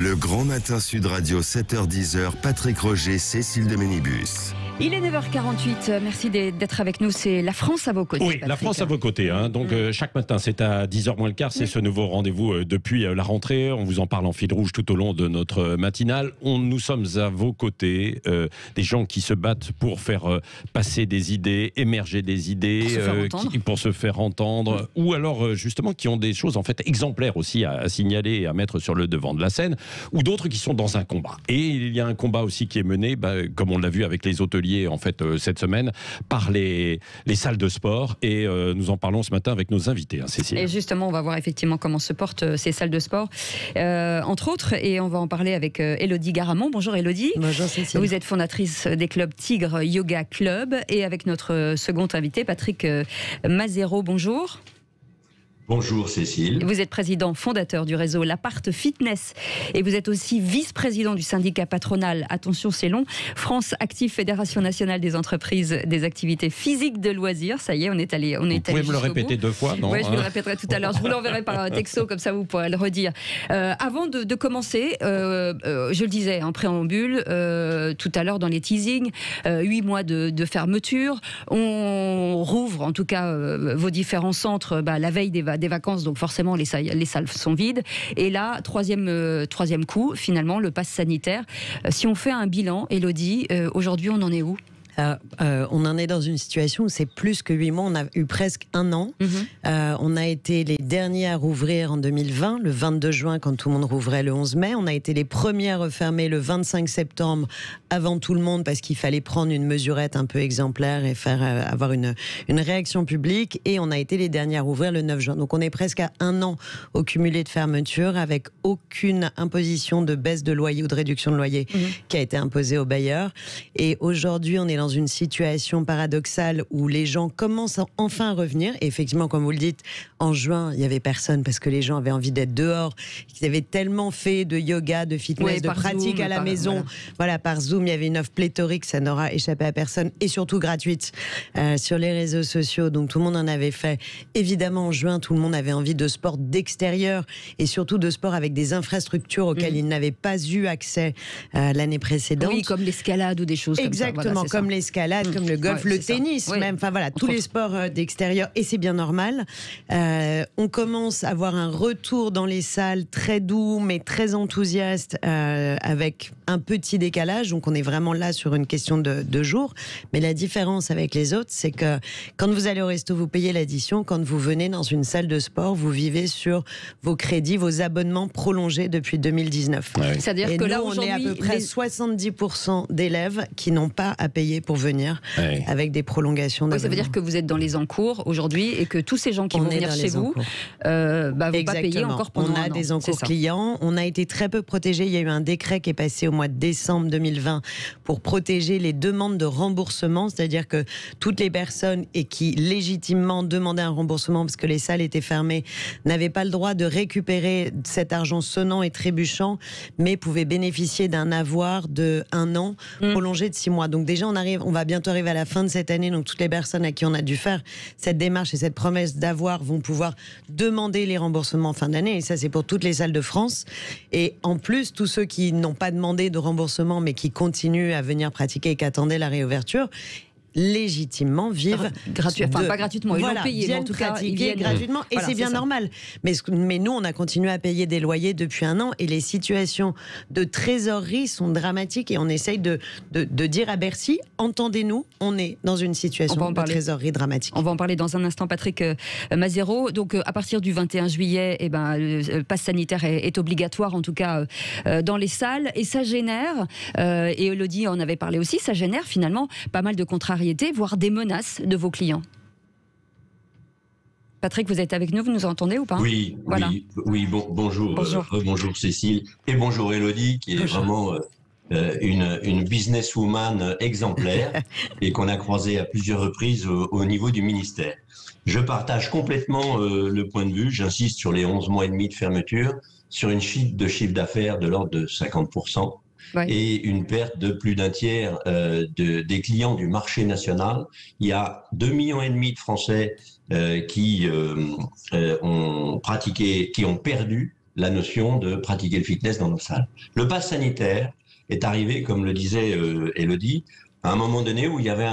Le Grand Matin Sud Radio, 7h-10h, Patrick Roger, Cécile de Ménibus. Il est 9h48, merci d'être avec nous, c'est La France à vos côtés. Oui, Patrick. La France à vos côtés. Donc chaque matin, c'est à 10h moins le quart, c'est ce nouveau rendez-vous depuis la rentrée. On vous en parle en fil rouge tout au long de notre matinale. Nous sommes à vos côtés, des gens qui se battent pour faire passer des idées, émerger des idées, pour se faire entendre, ou alors justement qui ont des choses en fait exemplaires aussi à signaler et à mettre sur le devant de la scène, ou d'autres qui sont dans un combat. Et il y a un combat aussi qui est mené, comme on l'a vu avec les hôteliers en fait cette semaine, par les salles de sport, et nous en parlons ce matin avec nos invités, Cécile. Et justement, on va voir effectivement comment se portent ces salles de sport, entre autres, et on va en parler avec Élodie Garamond. Bonjour Élodie. Bonjour Cécile. Vous êtes fondatrice des clubs Tigre Yoga Club, et avec notre second invité, Patrick Mazero. Bonjour. Bonjour Cécile. Vous êtes président fondateur du réseau L'Appart Fitness et vous êtes aussi vice-président du syndicat patronal, attention c'est long, France Active Fédération Nationale des Entreprises des Activités Physiques de Loisirs. Ça y est, on est allé Vous pouvez me le répéter deux fois, non? Oui, je vous le répéterai tout à l'heure. Je vous l'enverrai par un texto, comme ça vous pourrez le redire. Avant de commencer, je le disais en préambule, tout à l'heure dans les teasings, 8 mois de fermeture. On rouvre en tout cas vos différents centres la veille des vacances, donc forcément les salles sont vides. Et là, troisième coup, finalement, le pass sanitaire. Si on fait un bilan, Élodie, aujourd'hui on en est où ? On en est dans une situation où c'est plus que 8 mois, on a eu presque un an. On a été les derniers à rouvrir en 2020, le 22 juin quand tout le monde rouvrait le 11 mai. On a été les premiers à refermer le 25 septembre avant tout le monde parce qu'il fallait prendre une mesurette un peu exemplaire et faire avoir une réaction publique. Et on a été les derniers à rouvrir le 9 juin. Donc on est presque à un an au cumulé de fermeture avec aucune imposition de baisse de loyer ou de réduction de loyer qui a été imposée aux bailleurs. Et aujourd'hui, on est dans une situation paradoxale où les gens commencent enfin à revenir. Et effectivement, comme vous le dites, en juin, il n'y avait personne parce que les gens avaient envie d'être dehors. Ils avaient tellement fait de yoga, de fitness, de pratique à la maison. Voilà, par Zoom, il y avait une offre pléthorique, ça n'aura échappé à personne, et surtout gratuite sur les réseaux sociaux. Donc tout le monde en avait fait. Évidemment, en juin, tout le monde avait envie de sport d'extérieur et surtout de sport avec des infrastructures auxquelles ils n'avaient pas eu accès l'année précédente. Oui, comme l'escalade ou des choses comme ça. Exactement, comme l'escalade, comme le golf, le tennis, même. Enfin voilà, tous les sports d'extérieur, et c'est bien normal. On commence à avoir un retour dans les salles très doux, mais très enthousiaste, avec un petit décalage. Donc on est vraiment là sur une question de jours. Mais la différence avec les autres, c'est que quand vous allez au resto, vous payez l'addition. Quand vous venez dans une salle de sport, vous vivez sur vos crédits, vos abonnements prolongés depuis 2019. Ouais. C'est-à-dire que là, on est à peu près 70% d'élèves qui n'ont pas à payer pour venir, avec des prolongations d'abonnement. Ça veut dire que vous êtes dans les encours aujourd'hui et que tous ces gens qui vont venir chez vous vont pas payer encore pendant un an. On a des encours clients. On a été très peu protégés. Il y a eu un décret qui est passé au mois de décembre 2020 pour protéger les demandes de remboursement, c'est-à-dire que toutes les personnes qui légitimement demandaient un remboursement parce que les salles étaient fermées n'avaient pas le droit de récupérer cet argent sonnant et trébuchant, mais pouvaient bénéficier d'un avoir de 1 an prolongé de 6 mois. Donc déjà, on va bientôt arriver à la fin de cette année, donc toutes les personnes à qui on a dû faire cette démarche et cette promesse d'avoir vont pouvoir demander les remboursements en fin d'année, et ça c'est pour toutes les salles de France. Et en plus, tous ceux qui n'ont pas demandé de remboursement mais qui continuent à venir pratiquer et qui attendaient la réouverture, légitimement vivent pas gratuitement, ils l'ont payé, mais en tout cas ils viennent gratuitement, et c'est bien normal. Mais nous, on a continué à payer des loyers depuis 1 an, et les situations de trésorerie sont dramatiques, et on essaye de dire à Bercy, entendez-nous, on est dans une situation de trésorerie dramatique. On va en parler dans un instant, Patrick Mazero. Donc à partir du 21 juillet, le pass sanitaire est obligatoire, en tout cas dans les salles, et ça génère, et Élodie en avait parlé aussi, ça génère finalement pas mal de contrariétés, voire des menaces de vos clients. Patrick, vous êtes avec nous, vous nous entendez ou pas ? Oui, voilà. Bonjour. Bonjour Cécile, et bonjour Élodie, qui est vraiment une businesswoman exemplaire et qu'on a croisée à plusieurs reprises au niveau du ministère. Je partage complètement le point de vue, j'insiste sur les 11 mois et demi de fermeture, sur une chute de chiffre d'affaires de l'ordre de 50%. Et une perte de plus d'un tiers des clients du marché national. Il y a 2,5 millions de Français qui ont pratiqué, qui ont perdu la notion de pratiquer le fitness dans nos salles. Le pass sanitaire est arrivé, comme le disait Élodie, à un moment donné où il y avait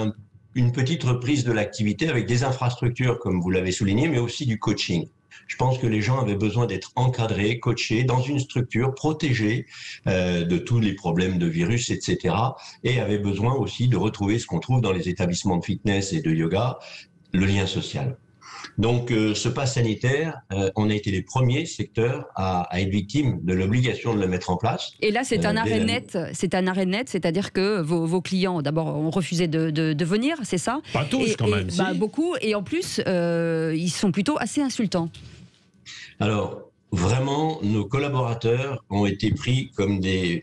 une petite reprise de l'activité avec des infrastructures, comme vous l'avez souligné, mais aussi du coaching. Je pense que les gens avaient besoin d'être encadrés, coachés dans une structure protégée de tous les problèmes de virus, etc. Et avaient besoin aussi de retrouver ce qu'on trouve dans les établissements de fitness et de yoga, le lien social. Donc, ce pass sanitaire, on a été les premiers secteurs à être victimes de l'obligation de le mettre en place. Et là, c'est un arrêt net. C'est un arrêt net, c'est-à-dire que vos clients, d'abord, ont refusé de venir, c'est ça? Pas tous, quand même. Bah, beaucoup. Et en plus, ils sont plutôt assez insultants. Alors, vraiment, nos collaborateurs ont été pris comme des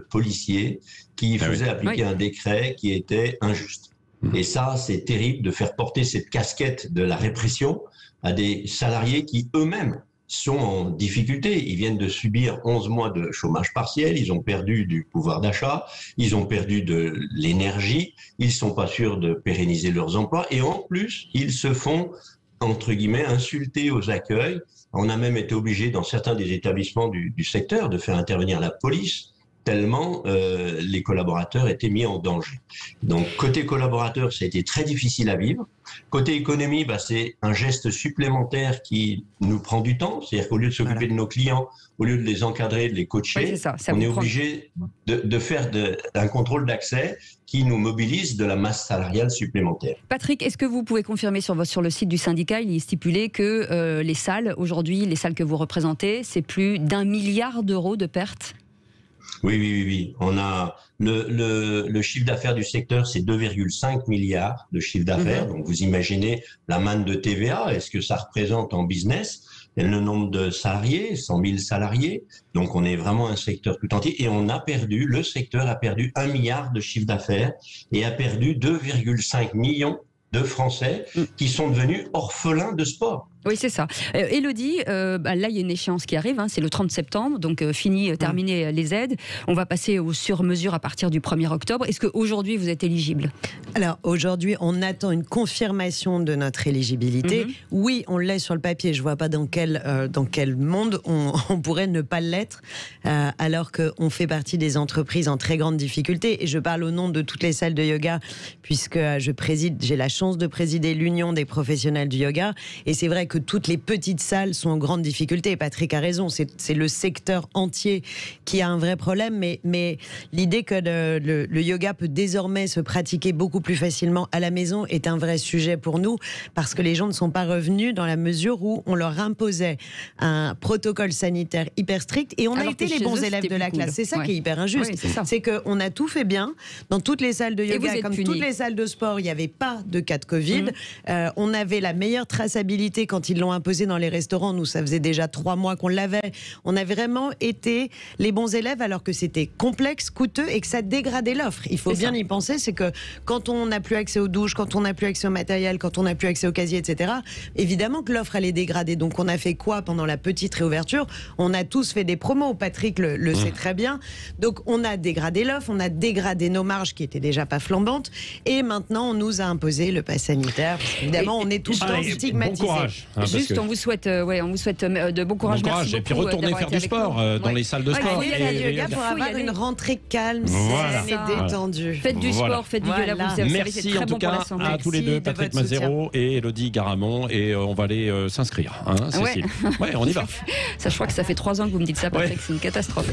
policiers qui faisaient appliquer un décret qui était injuste. Et ça, c'est terrible de faire porter cette casquette de la répression à des salariés qui eux-mêmes sont en difficulté. Ils viennent de subir 11 mois de chômage partiel, ils ont perdu du pouvoir d'achat, ils ont perdu de l'énergie, ils ne sont pas sûrs de pérenniser leurs emplois et en plus, ils se font, entre guillemets, insulter aux accueils. On a même été obligé, dans certains des établissements du secteur, de faire intervenir la police tellement les collaborateurs étaient mis en danger. Donc, côté collaborateur, ça a été très difficile à vivre. Côté économie, c'est un geste supplémentaire qui nous prend du temps. C'est-à-dire qu'au lieu de s'occuper de nos clients, au lieu de les encadrer, de les coacher, on est obligé de faire un contrôle d'accès qui nous mobilise de la masse salariale supplémentaire. Patrick, est-ce que vous pouvez confirmer sur le site du syndicat, il est stipulé que les salles, aujourd'hui, les salles que vous représentez, c'est plus d'1 milliard d'euros de pertes? Oui. On a le chiffre d'affaires du secteur, c'est 2,5 milliards de chiffre d'affaires. Donc, vous imaginez la manne de TVA. Est-ce que ça représente en business le nombre de salariés, 100 000 salariés. Donc, on est vraiment un secteur tout entier. Et le secteur a perdu 1 milliard de chiffre d'affaires et a perdu 2,5 millions de Français qui sont devenus orphelins de sport. Oui, c'est ça. Élodie, là, il y a une échéance qui arrive, c'est le 30 septembre, donc terminé les aides. On va passer aux sur-mesures à partir du 1er octobre. Est-ce qu'aujourd'hui, vous êtes éligible? Alors, aujourd'hui, on attend une confirmation de notre éligibilité. Oui, on l'est sur le papier. Je ne vois pas dans quel monde on pourrait ne pas l'être, alors qu'on fait partie des entreprises en très grande difficulté. Et je parle au nom de toutes les salles de yoga, puisque j'ai la chance de présider l'Union des professionnels du yoga. Et c'est vrai que toutes les petites salles sont en grande difficulté. Patrick a raison, c'est le secteur entier qui a un vrai problème, mais l'idée que le yoga peut désormais se pratiquer beaucoup plus facilement à la maison est un vrai sujet pour nous, parce que les gens ne sont pas revenus dans la mesure où on leur imposait un protocole sanitaire hyper strict et on a été les bons élèves de la classe. C'est ça qui est hyper injuste. C'est qu'on a tout fait bien dans toutes les salles de yoga, comme toutes les salles de sport, il n'y avait pas de cas de Covid. On avait la meilleure traçabilité quand ils l'ont imposé dans les restaurants. Nous, ça faisait déjà 3 mois qu'on l'avait. On a vraiment été les bons élèves, alors que c'était complexe, coûteux et que ça dégradait l'offre. Il faut bien y penser, c'est que quand on n'a plus accès aux douches, quand on n'a plus accès au matériel, quand on n'a plus accès au casier, etc., évidemment que l'offre, elle est dégradée. Donc on a fait quoi pendant la petite réouverture? On a tous fait des promos. Patrick le sait très bien. Donc on a dégradé l'offre, on a dégradé nos marges qui étaient déjà pas flambantes, et maintenant on nous a imposé le pass sanitaire. Évidemment, on est tout le temps stigmatisés. Bon courage, juste, on vous souhaite de bon courage. Merci et puis retournez faire du sport dans les salles de sport. Il y a du yoga pour avoir une rentrée calme, saine et détendue. Faites du sport, faites du yoga. Merci en tout cas à tous les deux, Patrick Mazero et Élodie Garamond, et on va aller s'inscrire, Cécile. Ouais, on y va. Ça, je crois que ça fait 3 ans que vous me dites ça, Patrick, c'est une catastrophe.